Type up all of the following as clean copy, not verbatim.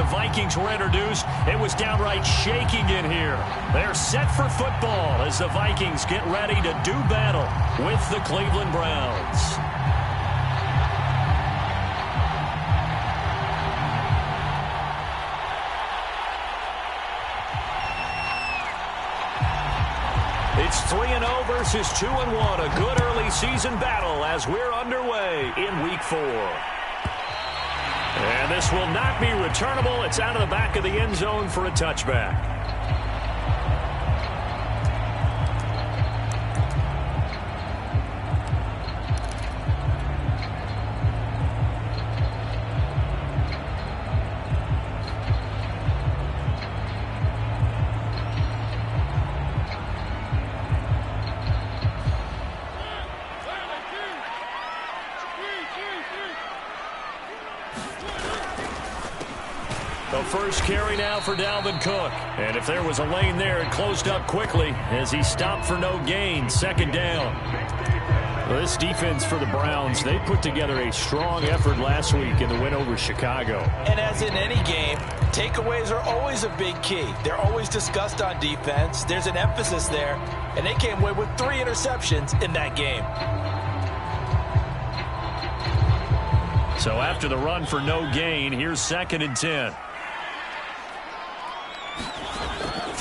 the Vikings were introduced, it was downright shaking in here. They're set for football as the Vikings get ready to do battle with the Cleveland Browns. It's 3-0 versus 2-1. A good early season battle as we're underway in Week 4. And this will not be returnable. It's out of the back of the end zone for a touchback. First carry now for Dalvin Cook. And if there was a lane there, it closed up quickly as he stopped for no gain. Second down. Well, this defense for the Browns, they put together a strong effort last week in the win over Chicago. And as in any game, takeaways are always a big key. They're always discussed on defense. There's an emphasis there. And they came away with 3 interceptions in that game. So after the run for no gain, here's 2nd and 10.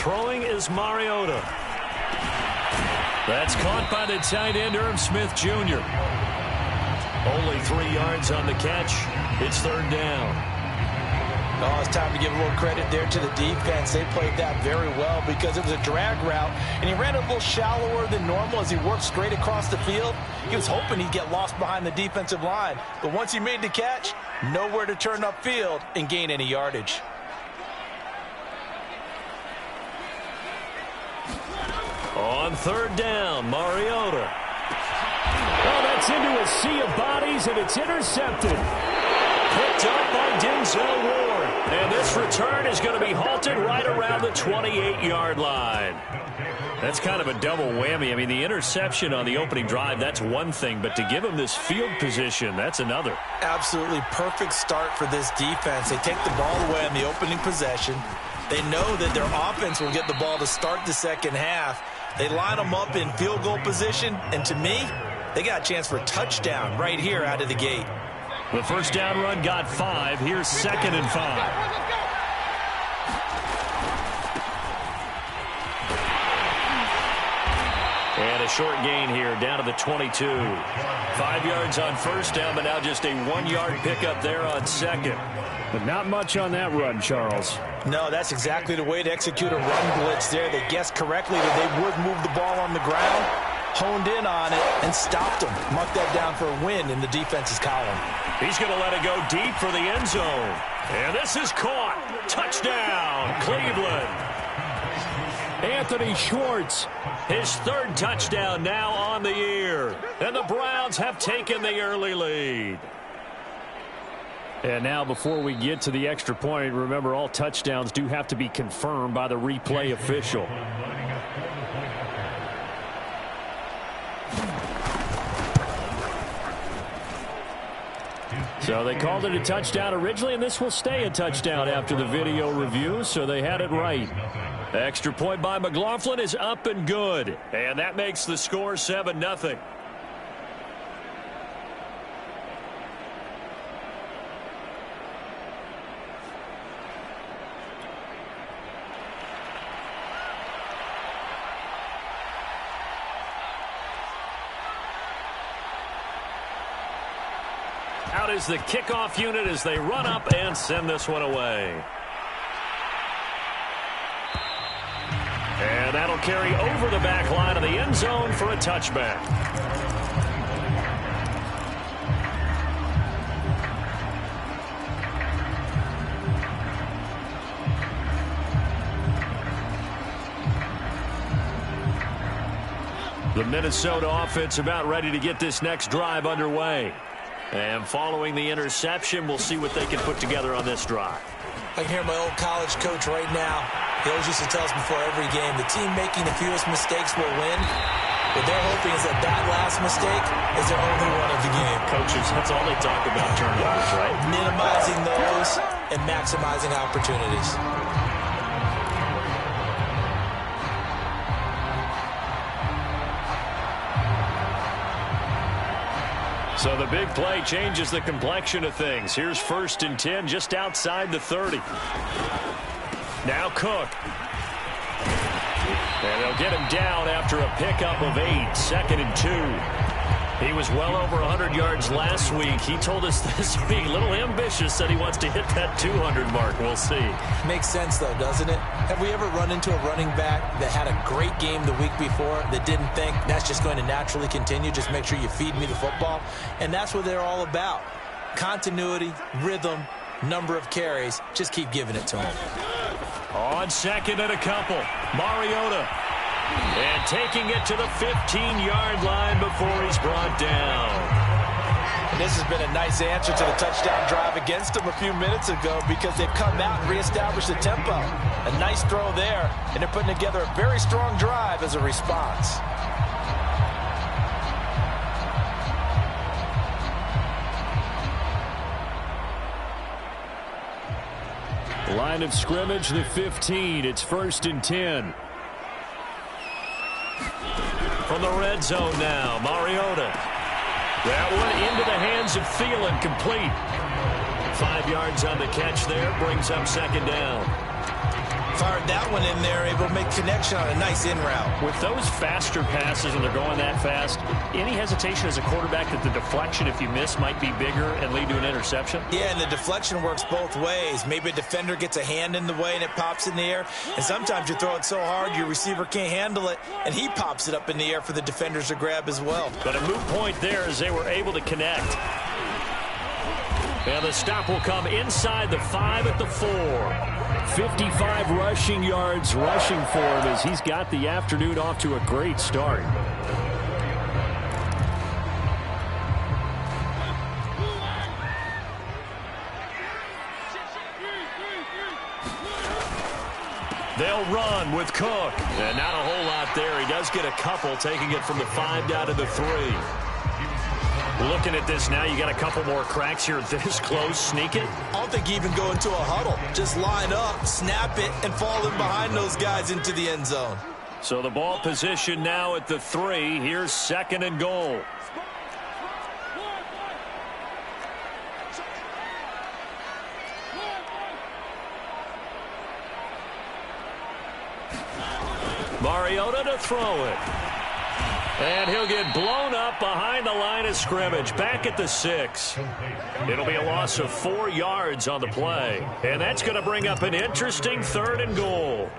Throwing is Mariota. That's caught by the tight end, Irv Smith Jr. Only 3 yards on the catch. It's 3rd down. Oh, it's time to give a little credit there to the defense. They played that very well because it was a drag route, and he ran a little shallower than normal as he worked straight across the field. He was hoping he'd get lost behind the defensive line, but once he made the catch, nowhere to turn upfield and gain any yardage. On 3rd down, Mariota. Oh, that's into a sea of bodies, and it's intercepted. Picked up by Denzel Ward. And this return is going to be halted right around the 28-yard line. That's kind of a double whammy. I mean, the interception on the opening drive, that's one thing. But to give him this field position, that's another. Absolutely perfect start for this defense. They take the ball away on the opening possession. They know that their offense will get the ball to start the second half. They line them up in field goal position, and to me, they got a chance for a touchdown right here out of the gate. The first down run got 5. Here's 2nd and 5. And a short gain here down to the 22. 5 yards on first down, but now just a 1-yard pickup there on 2nd. But not much on that run, Charles. No, that's exactly the way to execute a run blitz there. They guessed correctly that they would move the ball on the ground, honed in on it, and stopped them. Marked that down for a win in the defense's column. He's going to let it go deep for the end zone. And this is caught. Touchdown, Cleveland. Anthony Schwartz. His 3rd touchdown now on the year. And the Browns have taken the early lead. And now before we get to the extra point, remember all touchdowns do have to be confirmed by the replay official. So they called it a touchdown originally, and this will stay a touchdown after the video review, so they had it right. Extra point by McLaughlin is up and good. And that makes the score 7-0. Out is the kickoff unit as they run up and send this one away. And that'll carry over the back line of the end zone for a touchback. The Minnesota offense about ready to get this next drive underway. And following the interception, we'll see what they can put together on this drive. I can hear my old college coach right now. He always used to tell us before every game, the team making the fewest mistakes will win. What they're hoping is that last mistake is their only one of the game. Coaches, that's all they talk about, turnovers, right? Minimizing those and maximizing opportunities. So the big play changes the complexion of things. Here's 1st and 10 just outside the 30. Now Cook. And they'll get him down after a pickup of 8, 2nd and 2. He was well over 100 yards last week. He told us this week, a little ambitious, that he wants to hit that 200 mark. We'll see. Makes sense, though, doesn't it? Have we ever run into a running back that had a great game the week before that didn't think that's just going to naturally continue? Just make sure you feed me the football. And that's what they're all about. Continuity, rhythm, number of carries. Just keep giving it to him. On 2nd and a couple, Mariota. And taking it to the 15-yard line before he's brought down. And this has been a nice answer to the touchdown drive against them a few minutes ago because they've come out and reestablished the tempo. A nice throw there, and they're putting together a very strong drive as a response. Line of scrimmage, the 15. It's 1st and 10. From the red zone now, Mariota. That one into the hands of Thielen, complete. 5 yards on the catch there, brings up 2nd down. Fired that one in there, able to make connection on a nice in route. With those faster passes, and they're going that fast, any hesitation as a quarterback that the deflection, if you miss, might be bigger and lead to an interception? Yeah, and the deflection works both ways. Maybe a defender gets a hand in the way and it pops in the air, and sometimes you throw it so hard your receiver can't handle it, and he pops it up in the air for the defenders to grab as well. But a moot point there as they were able to connect. And the stop will come inside the 5 at the 4. 55 rushing yards rushing for him as he's got the afternoon off to a great start. They'll run with Cook. And not a whole lot there. He does get a couple, taking it from the 5 down to the 3. Looking at this now, you got a couple more cracks here this close. Sneak it. I don't think you even go into a huddle. Just line up, snap it, and fall in behind those guys into the end zone. So the ball position now at the 3. Here's 2nd and goal. Mariota to throw it. And he'll get blown up behind the line of scrimmage, back at the 6. It'll be a loss of 4 yards on the play. And that's going to bring up an interesting 3rd and goal.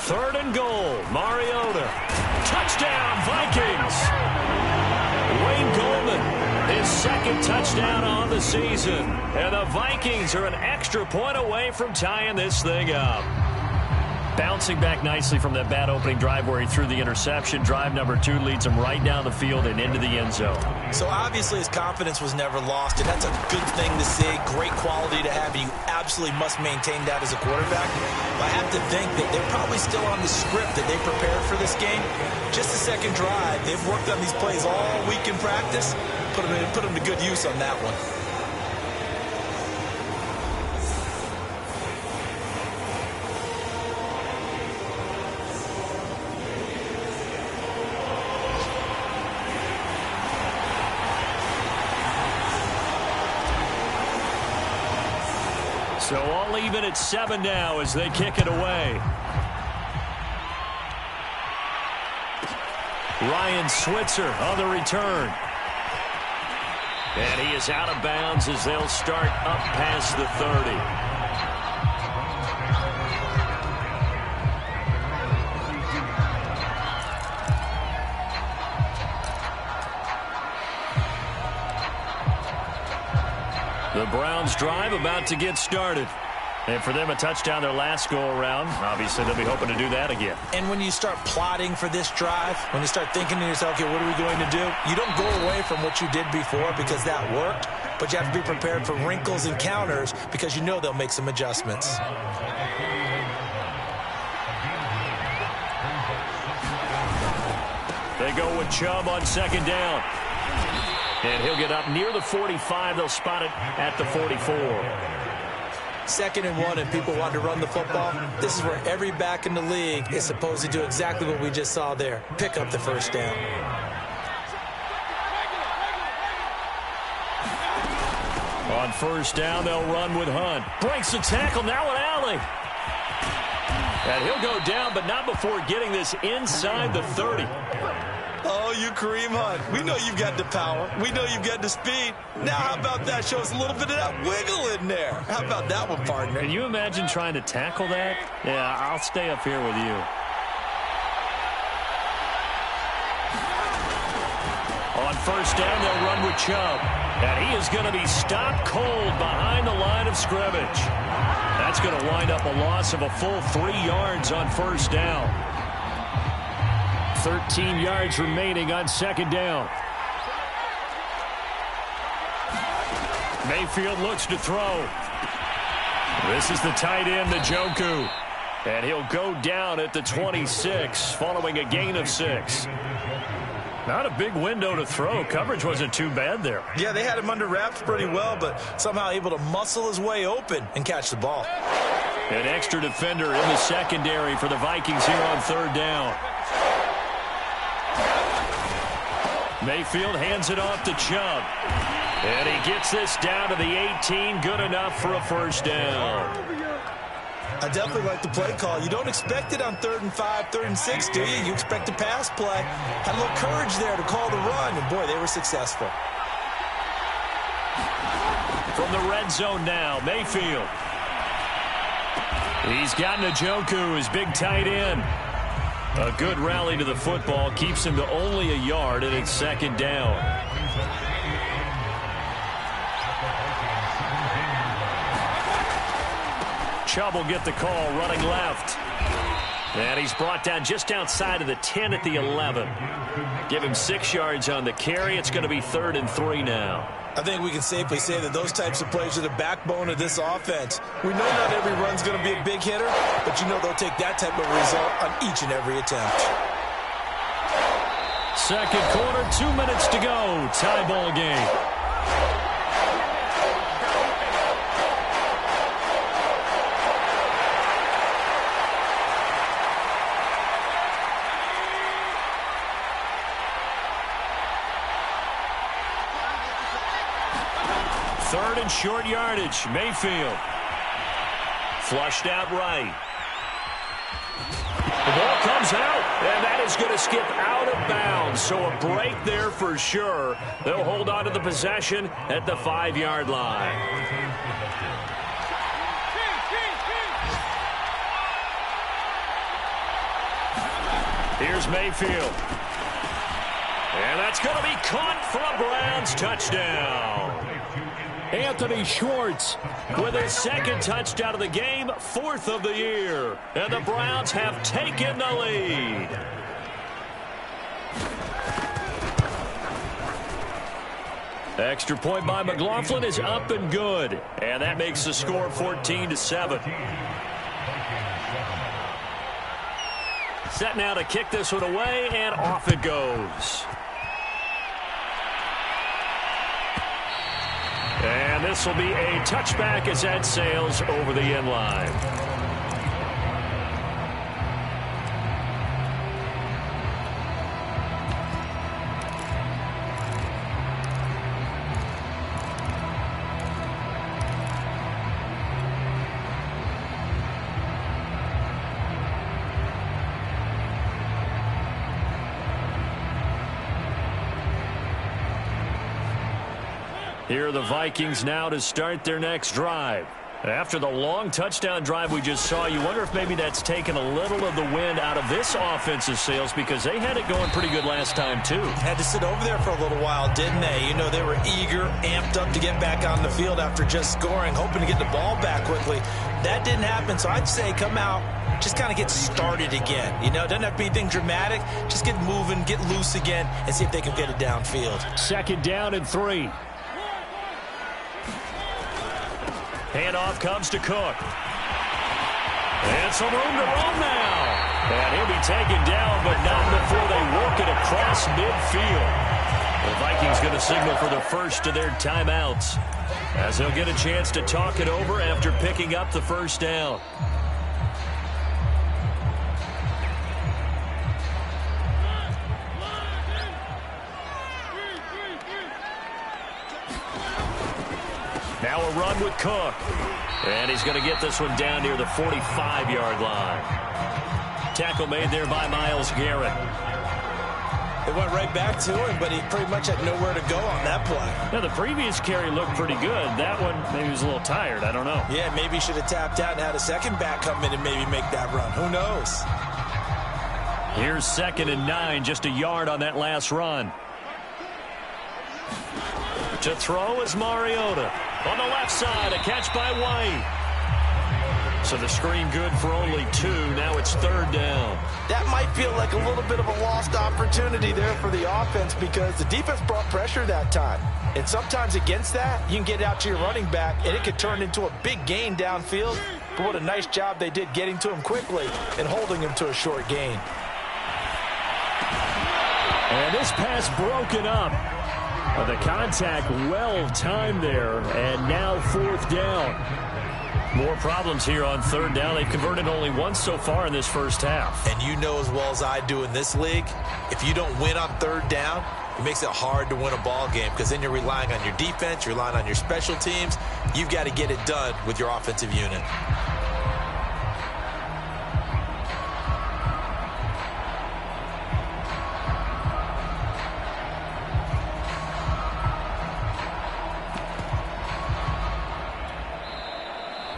Third and goal, Mariota. Touchdown, Vikings. Wayne Goldman, his 2nd touchdown on the season. And the Vikings are an extra point away from tying this thing up. Bouncing back nicely from that bad opening drive where he threw the interception. Drive number 2 leads him right down the field and into the end zone. So obviously his confidence was never lost, and that's a good thing to see. Great quality to have, and you absolutely must maintain that as a quarterback. But I have to think that they're probably still on the script that they prepared for this game. Just the 2nd drive. They've worked on these plays all week in practice. Put them to good use on that one. So all even at 7 now as they kick it away. Ryan Switzer on the return. And he is out of bounds as they'll start up past the 30. The Browns drive about to get started. And for them, a touchdown their last go-around. Obviously, they'll be hoping to do that again. And when you start plotting for this drive, when you start thinking to yourself, okay, what are we going to do? You don't go away from what you did before because that worked, but you have to be prepared for wrinkles and counters because you know they'll make some adjustments. They go with Chubb on second down. And he'll get up near the 45. They'll spot it at the 44. 2nd and 1, and people want to run the football. This is where every back in the league is supposed to do exactly what we just saw there. Pick up the first down. On first down, they'll run with Hunt. Breaks the tackle, now with Alley. And he'll go down, but not before getting this inside the 30. Oh, you Kareem Hunt. We know you've got the power. We know you've got the speed. Now how about that? Show us a little bit of that wiggle in there. How about that one, partner? Can you imagine trying to tackle that? Yeah, I'll stay up here with you. On first down, they'll run with Chubb. And he is going to be stopped cold behind the line of scrimmage. That's going to wind up a loss of a full 3 yards on first down. 13 yards remaining on second down. Mayfield looks to throw. This is the tight end, Njoku. And he'll go down at the 26 following a gain of 6. Not a big window to throw. Coverage wasn't too bad there. Yeah, they had him under wraps pretty well, but somehow able to muscle his way open and catch the ball. An extra defender in the secondary for the Vikings here on third down. Mayfield hands it off to Chubb. And he gets this down to the 18. Good enough for a first down. I definitely like the play call. You don't expect it on 3rd and 5, 3rd and 6, do you? You expect a pass play. Had a little courage there to call the run, and boy, they were successful. From the red zone now, Mayfield. He's got Njoku, his big tight end. A good rally to the football keeps him to only a yard, and it's second down. Chubb will get the call, running left. And he's brought down just outside of the 10 at the 11. Give him 6 yards on the carry. It's going to be 3rd and 3 now. I think we can safely say that those types of plays are the backbone of this offense. We know not every run's going to be a big hitter, but you know they'll take that type of result on each and every attempt. Second quarter, 2 minutes to go. Tie ball game. Third and short yardage. Mayfield. Flushed out right. The ball comes out, and that is going to skip out of bounds. So a break there for sure. They'll hold on to the possession at the 5-yard line. Here's Mayfield. And that's going to be caught for a Browns touchdown. Anthony Schwartz with his second touchdown of the game, 4th of the year. And the Browns have taken the lead. Extra point by McLaughlin is up and good. And that makes the score 14-7. Set now to kick this one away, and off it goes. And this will be a touchback as that sails over the end line. Here are the Vikings now to start their next drive. After the long touchdown drive we just saw, you wonder if maybe that's taken a little of the wind out of this offensive sails, because they had it going pretty good last time too. Had to sit over there for a little while, didn't they? You know, they were eager, amped up to get back on the field after just scoring, hoping to get the ball back quickly. That didn't happen, so I'd say come out, just kind of get started again. You know, doesn't have to be anything dramatic. Just get moving, get loose again, and see if they can get it downfield. 2nd down and 3. Handoff comes to Cook. And some room to run now. And he'll be taken down, but not before they work it across midfield. The Vikings going to signal for the first of their timeouts, as they'll get a chance to talk it over after picking up the first down. Now a run with Cook. And he's going to get this one down near the 45-yard line. Tackle made there by Myles Garrett. It went right back to him, but he pretty much had nowhere to go on that play. Now, the previous carry looked pretty good. That one, maybe he was a little tired. I don't know. Yeah, maybe he should have tapped out and had a second back come in and maybe make that run. Who knows? Here's 2nd and 9, just a yard on that last run. To throw is Mariota. On the left side, a catch by White. So the screen good for only 2. Now it's 3rd down. That might feel like a little bit of a lost opportunity there for the offense because the defense brought pressure that time. And sometimes against that, you can get out to your running back, and it could turn into a big gain downfield. But what a nice job they did getting to him quickly and holding him to a short gain. And this pass broken up. The contact well timed there, and now 4th down. More problems here on 3rd down. They've converted only once so far in this first half. And you know as well as I do in this league, if you don't win on 3rd down, it makes it hard to win a ball game because then you're relying on your defense, you're relying on your special teams. You've got to get it done with your offensive unit.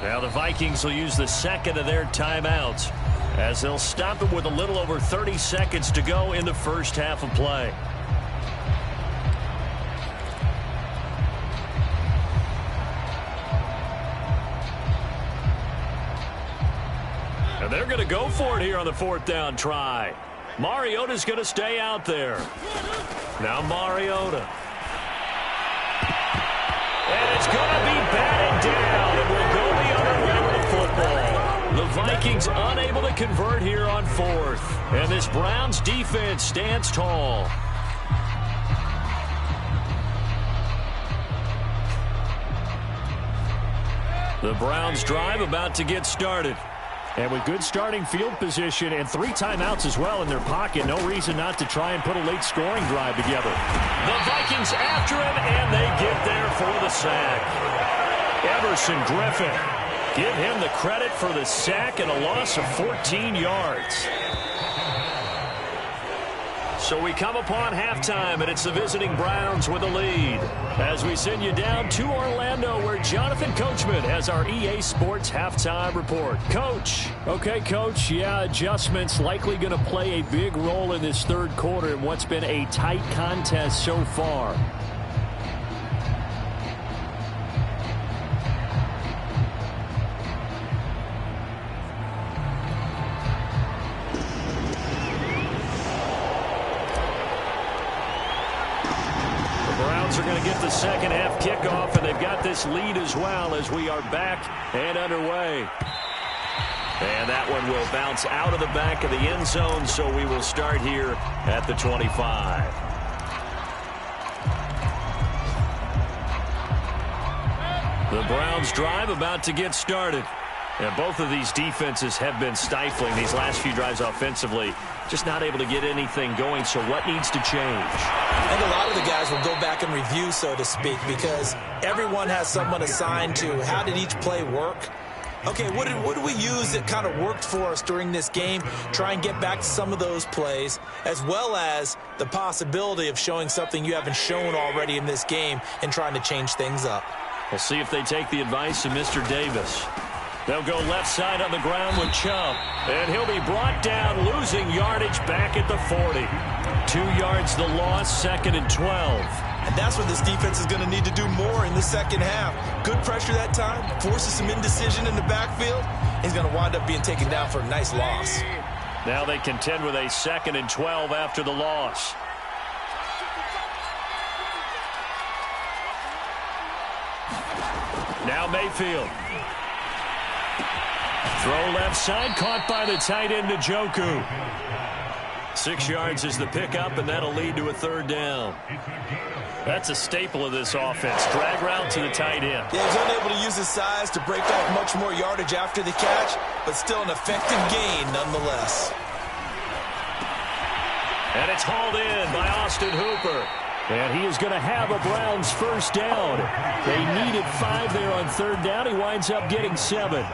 Now the Vikings will use the 2nd of their timeouts as they'll stop it with a little over 30 seconds to go in the first half of play. And they're going to go for it here on the 4th down try. Mariota's going to stay out there. Now Mariota. And it's going to be batted down, and we'll go the other way with the football. The Vikings unable to convert here on 4th. And this Browns defense stands tall. The Browns drive about to get started. And with good starting field position and 3 timeouts as well in their pocket, no reason not to try and put a late scoring drive together. The Vikings after him, and they get there for the sack. Everson Griffin, give him the credit for the sack and a loss of 14 yards. So we come upon halftime, and it's the visiting Browns with a lead. As we send you down to Orlando, where Jonathan Coachman has our EA Sports halftime report. Coach. Okay, Coach. Yeah, adjustments likely going to play a big role in this 3rd quarter in what's been a tight contest so far. Are going to get the second half kickoff, and they've got this lead as well as we are back and underway. And that one will bounce out of the back of the end zone, so we will start here at the 25. The Browns drive about to get started. And both of these defenses have been stifling these last few drives offensively. Just not able to get anything going, so what needs to change? I think a lot of the guys will go back and review, so to speak, because everyone has someone assigned to how did each play work. Okay, what did we use that kind of worked for us during this game? Try and get back to some of those plays, as well as the possibility of showing something you haven't shown already in this game and trying to change things up. We'll see if they take the advice of Mr. Davis. They'll go left side on the ground with Chubb. And he'll be brought down, losing yardage back at the 40. 2 yards the loss, 2nd and 12. And that's what this defense is going to need to do more in the second half. Good pressure that time, forces some indecision in the backfield. He's going to wind up being taken down for a nice loss. Now they contend with a 2nd and 12 after the loss. Now Mayfield. Throw left side, caught by the tight end Njoku. 6 yards is the pickup, and that'll lead to a 3rd down. That's a staple of this offense. Drag route to the tight end. Yeah, he's unable to use his size to break off much more yardage after the catch, but still an effective gain nonetheless. And it's hauled in by Austin Hooper. And he is going to have a Browns 1st down. They needed 5 there on 3rd down. He winds up getting 7.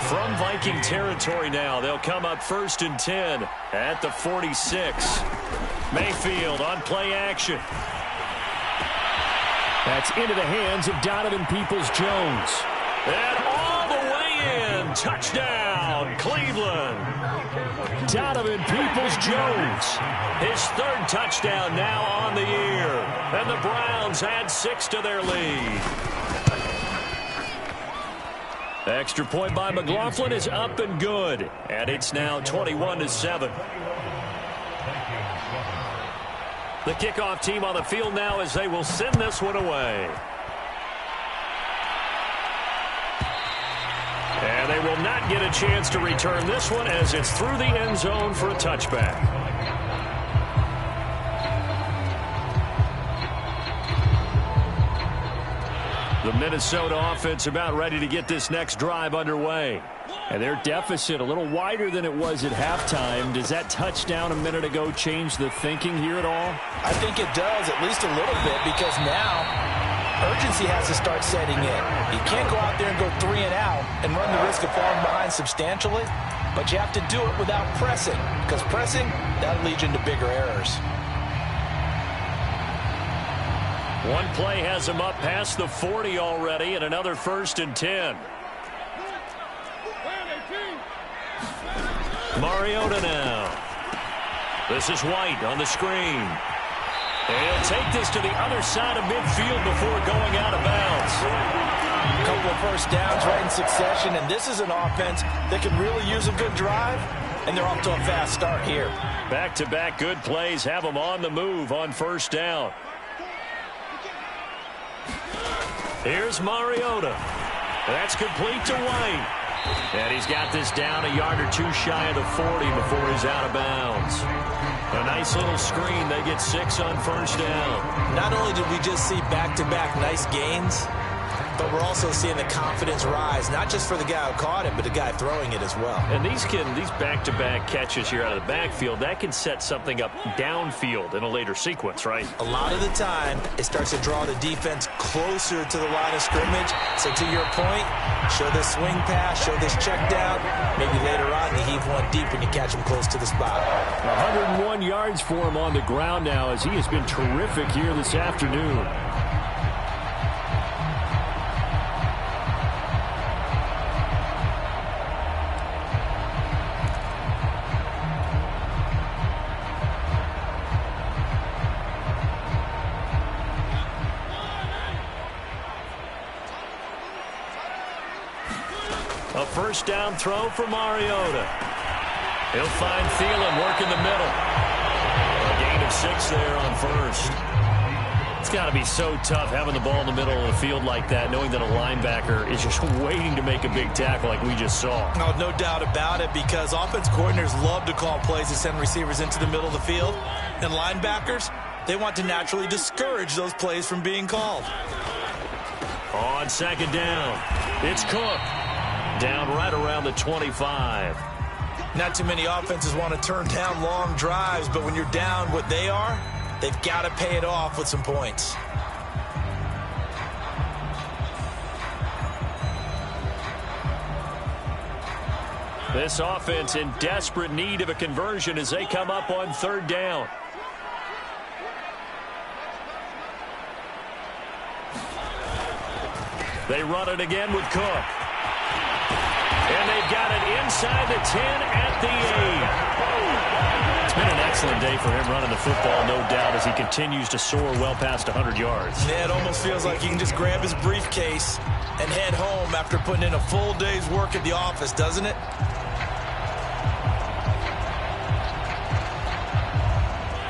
From Viking territory now, they'll come up 1st and 10 at the 46. Mayfield on play action. That's into the hands of Donovan Peoples-Jones. And all the way in. Touchdown, Cleveland. Donovan Peoples-Jones. His 3rd touchdown now on the year. And the Browns add 6 to their lead. Extra point by McLaughlin is up and good. And it's now 21-7. The kickoff team on the field now as they will send this one away. And they will not get a chance to return this one as it's through the end zone for a touchback. The Minnesota offense about ready to get this next drive underway. And their deficit a little wider than it was at halftime. Does that touchdown a minute ago change the thinking here at all? I think it does, at least a little bit, because now urgency has to start setting in. You can't go out there and go 3 and out and run the risk of falling behind substantially, but you have to do it without pressing, because pressing, that'll lead you into bigger errors. One play has him up past the 40 already, and another 1st and 10. Mariota now. This is White on the screen. And he'll take this to the other side of midfield before going out of bounds. A couple of 1st downs right in succession, and this is an offense that can really use a good drive, and they're off to a fast start here. Back-to-back good plays have them on the move on 1st down. Here's Mariota. That's complete to White. And he's got this down a yard or 2 shy of the 40 before he's out of bounds. A nice little screen. They get 6 on 1st down. Not only did we just see back-to-back nice gains, but we're also seeing the confidence rise, not just for the guy who caught it, but the guy throwing it as well. And these back-to-back catches here out of the backfield, that can set something up downfield in a later sequence, right? A lot of the time, it starts to draw the defense closer to the line of scrimmage. So to your point, show this swing pass, show this check down. Maybe later on you heave one deep when you catch him close to the spot. 101 yards for him on the ground now as he has been terrific here this afternoon. A 1st down throw for Mariota. He'll find Thielen working the middle. A gain of 6 there on 1st. It's got to be so tough having the ball in the middle of the field like that, knowing that a linebacker is just waiting to make a big tackle like we just saw. Oh, no doubt about it, because offense coordinators love to call plays to send receivers into the middle of the field. And linebackers, they want to naturally discourage those plays from being called. On 2nd down, it's Cook. Down right around the 25. Not too many offenses want to turn down long drives, but when you're down what they are, they've got to pay it off with some points. This offense in desperate need of a conversion as they come up on 3rd down. They run it again with Cook. And they've got it inside the 10 at the 8. It's been an excellent day for him running the football, no doubt, as he continues to soar well past 100 yards. Yeah, it almost feels like you can just grab his briefcase and head home after putting in a full day's work at the office, doesn't it?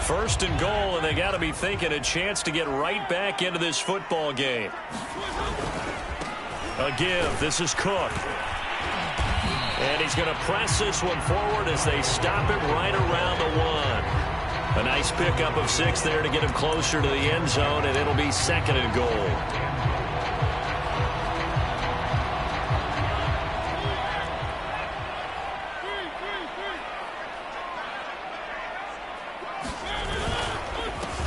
First and goal, and they got to be thinking a chance to get right back into this football game. A give. This is Cook. And he's going to press this one forward as they stop it right around the 1. A nice pickup of 6 there to get him closer to the end zone, and it'll be second and goal.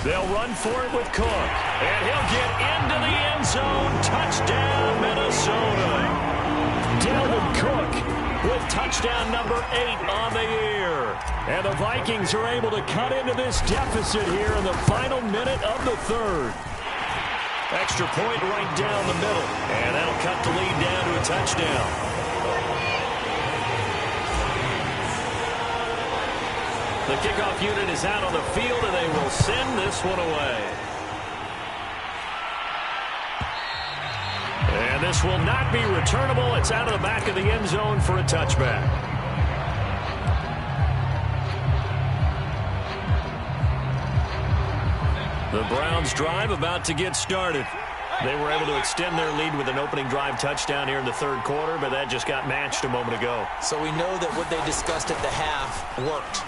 They'll run for it with Cook. And he'll get into the end zone. Touchdown, Minnesota. Dalvin Cook with touchdown number 8 on the year. And the Vikings are able to cut into this deficit here in the final minute of the third. Extra point right down the middle. And that'll cut the lead down to a touchdown. The kickoff unit is out on the field, and they will send this one away. And this will not be returnable. It's out of the back of the end zone for a touchback. The Browns drive about to get started. They were able to extend their lead with an opening drive touchdown here in the third quarter, but that just got matched a moment ago. So we know that what they discussed at the half worked.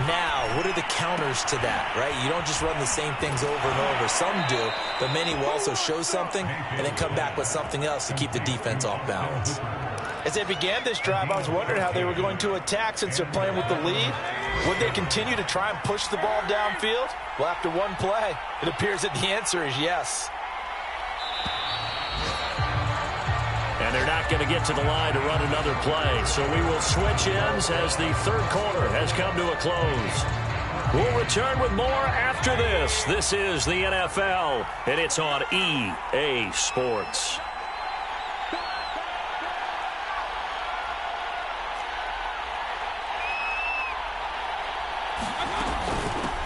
Now, what are the counters to that, right? You don't just run the same things over and over. Some do, but many will also show something and then come back with something else to keep the defense off balance. As they began this drive, I was wondering how they were going to attack since they're playing with the lead. Would they continue to try and push the ball downfield? Well, after one play, it appears that the answer is yes. And they're not going to get to the line to run another play. So we will switch ends as the third quarter has come to a close. We'll return with more after this. This is the NFL, and it's on EA Sports.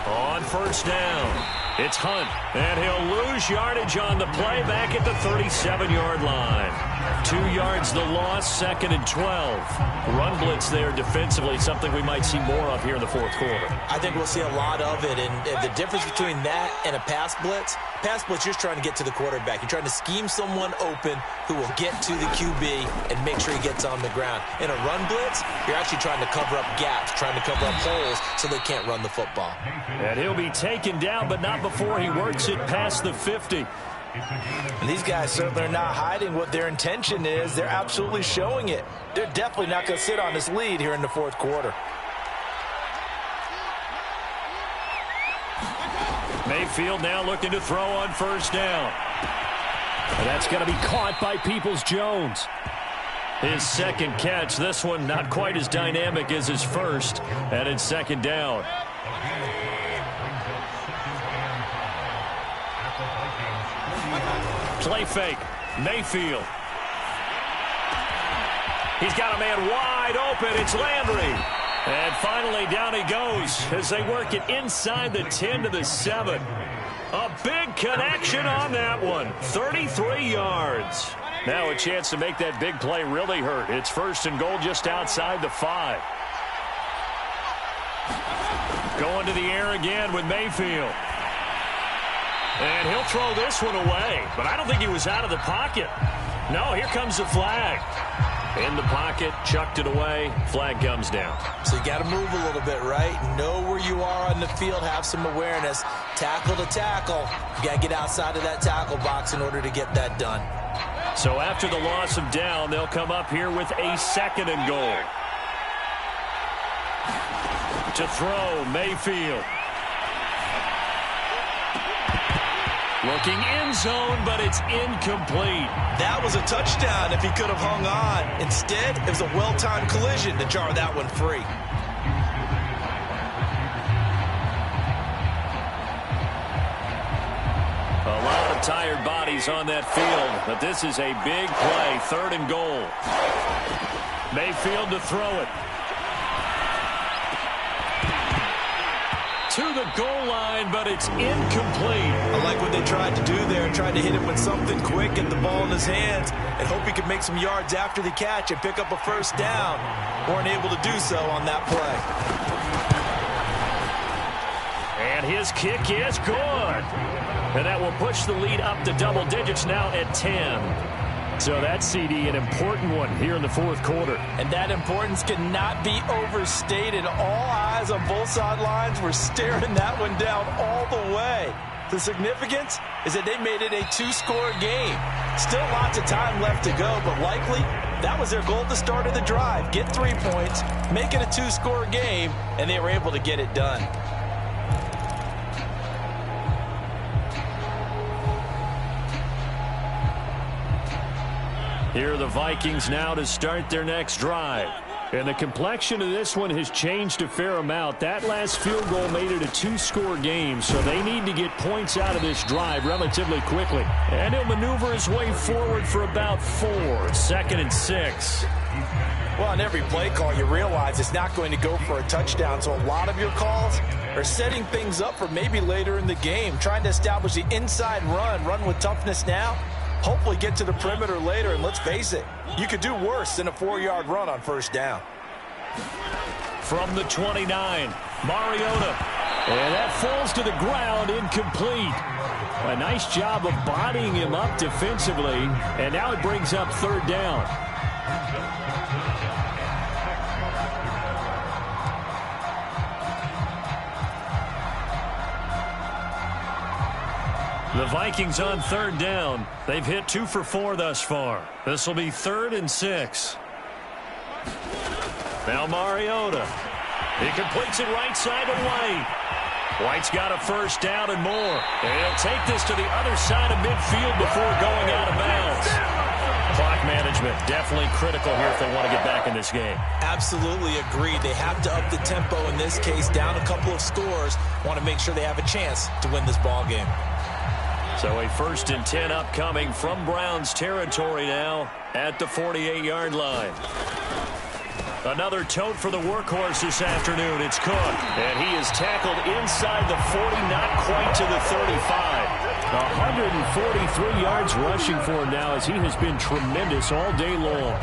On first down, it's Hunt, and he'll lose yardage on the play back at the 37-yard line. 2 yards the loss, second and 12. Run blitz there defensively, something we might see more of here in the fourth quarter. I think we'll see a lot of it, and the difference between that and a pass blitz, you're just trying to get to the quarterback. You're trying to scheme someone open who will get to the QB and make sure he gets on the ground. In a run blitz, you're actually trying to cover up gaps, trying to cover up holes so they can't run the football. And he'll be taken down, but not before he works it past the 50. And these guys certainly are not hiding what their intention is. They're absolutely showing it. They're definitely not going to sit on this lead here in the fourth quarter. Mayfield now looking to throw on first down. And that's going to be caught by Peoples-Jones. His second catch. This one not quite as dynamic as his first. And it's second down. Play fake. Mayfield. He's got a man wide open. It's Landry. And finally down he goes as they work it inside the 10 to the 7. A big connection on that one. 33 yards. Now a chance to make that big play really hurt. It's first and goal just outside the 5. Going to the air again with Mayfield. And he'll throw this one away. But I don't think he was out of the pocket. No, here comes the flag. In the pocket, chucked it away. Flag comes down. So you got to move a little bit, right? Know where you are on the field. Have some awareness. Tackle to tackle. You got to get outside of that tackle box in order to get that done. So after the loss of down, they'll come up here with a second and goal. To throw, Mayfield. Looking end zone, but it's incomplete. That was a touchdown if he could have hung on. Instead, it was a well-timed collision to jar that one free. A lot of tired bodies on that field, but this is a big play, third and goal. Mayfield to throw it. to the goal line, but it's incomplete. I like what they tried to do there, tried to hit him with something quick, get the ball in his hands, and hope he could make some yards after the catch and pick up a first down. Weren't able to do so on that play. And his kick is good. And that will push the lead up to double digits now at 10. So that CD, an important one here in the fourth quarter. And that importance cannot be overstated. All eyes on both sidelines were staring that one down all the way. The significance is that they made it a two-score game. Still lots of time left to go, but likely that was their goal at the start of the drive. Get 3 points, make it a two-score game, and they were able to get it done. Here are the Vikings now to start their next drive. And the complexion of this one has changed a fair amount. That last field goal made it a two-score game, so they need to get points out of this drive relatively quickly. And he'll maneuver his way forward for about 4, 2nd and 6. Well, on every play call, you realize it's not going to go for a touchdown, so a lot of your calls are setting things up for maybe later in the game, trying to establish the inside run with toughness now. Hopefully get to the perimeter later, and let's face it, you could do worse than a 4-yard run on first down. From the 29, Mariota. And that falls to the ground, incomplete. A nice job of bodying him up defensively, and now it brings up third down. The Vikings on third down. They've hit 2 for 4 thus far. This will be 3rd and 6. Now Mariota. He completes it right side to White. White's got a first down and more. And he'll take this to the other side of midfield before going out of bounds. Clock management definitely critical here if they want to get back in this game. Absolutely agree. They have to up the tempo in this case, down a couple of scores. Want to make sure they have a chance to win this ball game. So a 1st and 10 upcoming from Browns territory now at the 48-yard line. Another tote for the workhorse this afternoon. It's Cook. And he is tackled inside the 40, not quite to the 35. 143 yards rushing for him now as he has been tremendous all day long.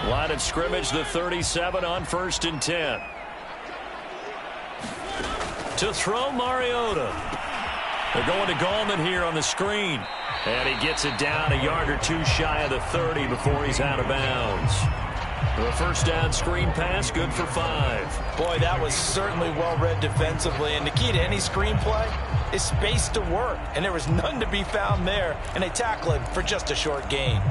Line of scrimmage, the 37 on 1st and 10. To throw, Mariota. They're going to Gallman here on the screen. And he gets it down a yard or 2 shy of the 30 before he's out of bounds. The first down screen pass, good for 5. Boy, that was certainly well read defensively. And the key to any screen play is space to work. And there was none to be found there. And they tackle him for just a short gain.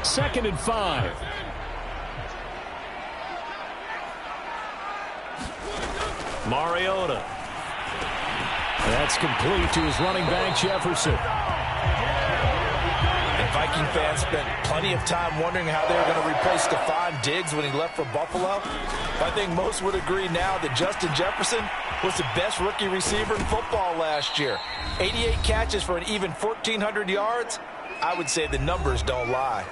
Second and 5. Mariota. That's complete to his running back, Jefferson. And Viking fans spent plenty of time wondering how they were going to replace Stephon Diggs when he left for Buffalo. I think most would agree now that Justin Jefferson was the best rookie receiver in football last year. 88 catches for an even 1,400 yards. I would say the numbers don't lie.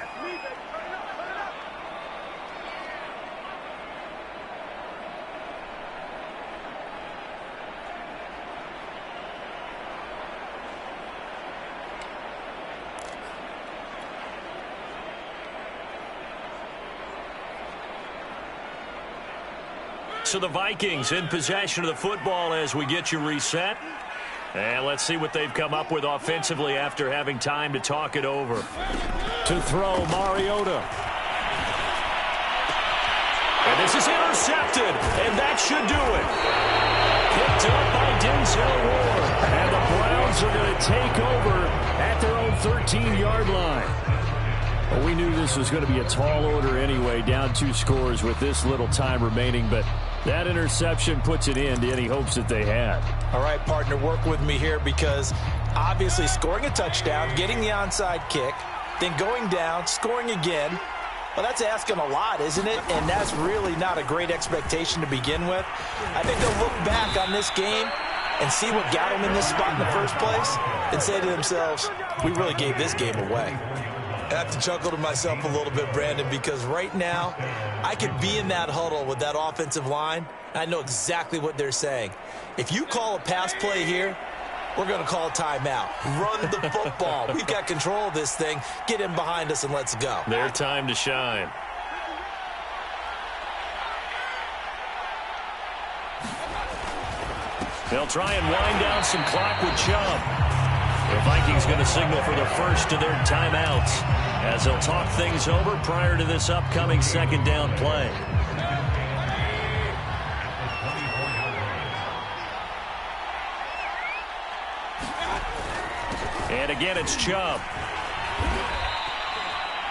So the Vikings in possession of the football as we get you reset. And let's see what they've come up with offensively after having time to talk it over. To throw, Mariota. And this is intercepted, and that should do it. Picked up by Denzel Ward. And the Browns are going to take over at their own 13-yard line. Well, we knew this was going to be a tall order anyway, down 2 scores with this little time remaining, but that interception puts an end to any hopes that they had. All right, partner, work with me here because Obviously scoring a touchdown, getting the onside kick, then going down, scoring again. Well, that's asking a lot, isn't it? And that's really not a great expectation to begin with. I think they'll look back on this game and see what got them in this spot in the first place and say to themselves, we really gave this game away. I have to chuckle to myself a little bit, Brandon, because right now I could be in that huddle with that offensive line, and I know exactly what they're saying. If you call a pass play here, we're going to call a timeout. Run the football. We've got control of this thing. Get in behind us and let's go. Their time to shine. They'll try and wind down some clock with Chubb. The Vikings going to signal for the first of their timeouts as they'll talk things over prior to this upcoming second down play. And again, it's Chubb.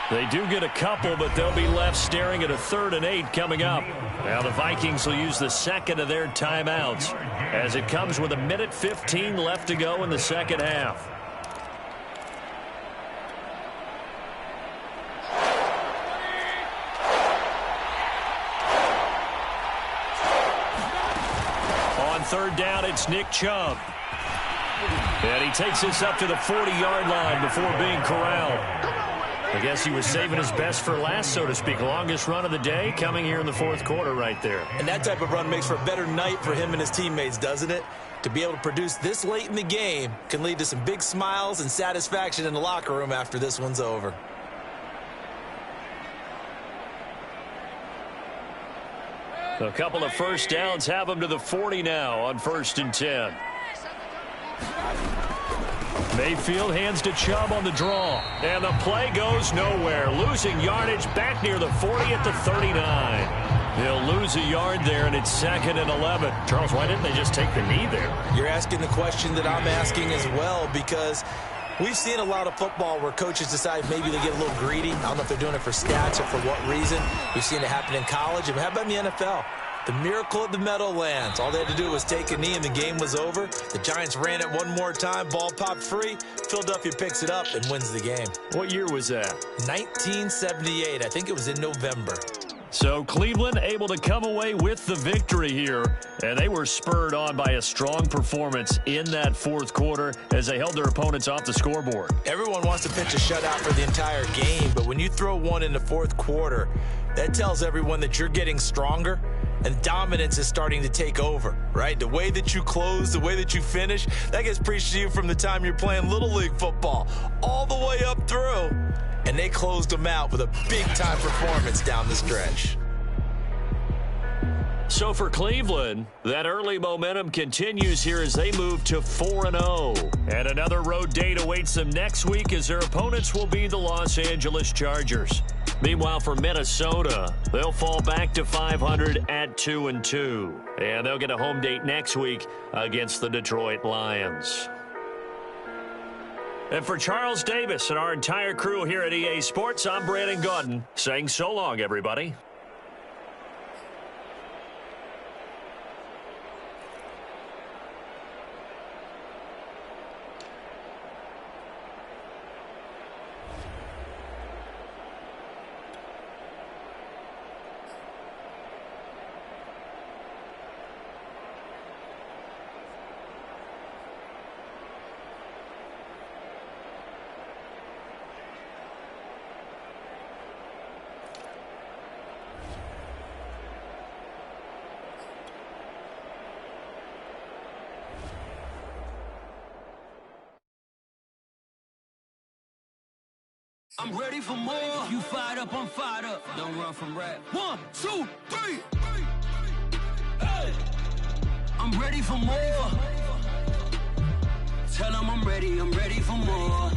They do get a couple, but they'll be left staring at a 3rd and 8 coming up. Now the Vikings will use the second of their timeouts as it comes with 1:15 left to go in the second half. On 3rd down, it's Nick Chubb. And he takes this up to the 40-yard line before being corralled. I guess he was saving his best for last, so to speak. Longest run of the day coming here in the 4th quarter right there. And that type of run makes for a better night for him and his teammates, doesn't it? To be able to produce this late in the game can lead to some big smiles and satisfaction in the locker room after this one's over. A couple of first downs have him to the 40 now on 1st and 10. Mayfield hands to Chubb on the draw. And the play goes nowhere. Losing yardage back near the 40 at the 39. They'll lose a yard there, and it's 2nd and 11. Charles, why didn't they just take the knee there? You're asking the question that I'm asking as well, because we've seen a lot of football where coaches decide maybe they get a little greedy. I don't know if they're doing it for stats or for what reason. We've seen it happen in college. And how about in the NFL? The miracle of the Meadowlands. All they had to do was take a knee and the game was over. The Giants ran it one more time. Ball popped free. Philadelphia picks it up and wins the game. What year was that? 1978. I think it was in November. So Cleveland able to come away with the victory here. And they were spurred on by a strong performance in that 4th quarter as they held their opponents off the scoreboard. Everyone wants to pitch a shutout for the entire game, but when you throw one in the 4th quarter, that tells everyone that you're getting stronger and dominance is starting to take over, right? The way that you close, the way that you finish, that gets preached to you from the time you're playing Little League football all the way up through. And they closed them out with a big-time performance down the stretch. So for Cleveland, that early momentum continues here as they move to 4-0. And another road date awaits them next week as their opponents will be the Los Angeles Chargers. Meanwhile, for Minnesota, they'll fall back to 500 at 2-2. And they'll get a home date next week against the Detroit Lions. And for Charles Davis and our entire crew here at EA Sports, I'm Brandon Gaudin saying so long, everybody. I'm ready for more. You fired up, I'm fired up. Don't run from rap. 1, 2, 3. Hey. I'm ready for more. Tell them I'm ready for more.